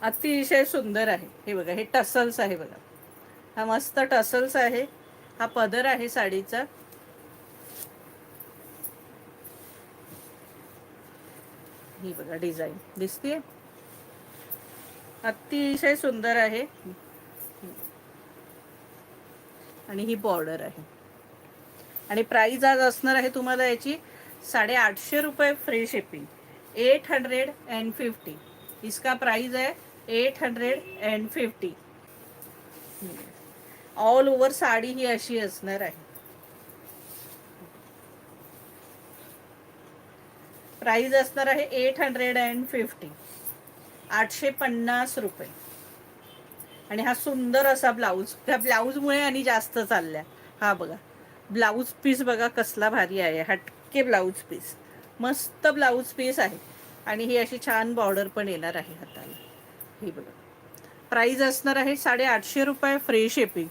अतिशय सुंदर आहे. हे बघा, हे टसल्स आहे बघा. हा मस्त टसल्स आहे. हा पदर आहे साडीचा. ही बघा डिझाईन दिसते, अतिशय सुंदर आहे. आणि ही बॉर्डर आहे. आणि प्राइस आज असणार आहे तुम्हाला याची 850 रुपये फ्री शिपिंग. 850. इसका प्राइस है 850. ऑल ओव्हर साडी ही अशी असणार आहे. प्राइस असणार आहे 850. 850 रुपये. आणि हा सुंदर असा ब्लाऊज, त्या ब्लाऊजमुळे आणि जास्त चालल्या. हा बघा ब्लाऊज पीस बघा कसला भारी आहे. हटके ब्लाऊज पीस, मस्त ब्लाऊज पीस आहे. आणि ही अशी छान बॉर्डर पण येणार आहे हाताला. ही बघा प्राइस असणार आहे 850 रुपये फ्री शिपिंग.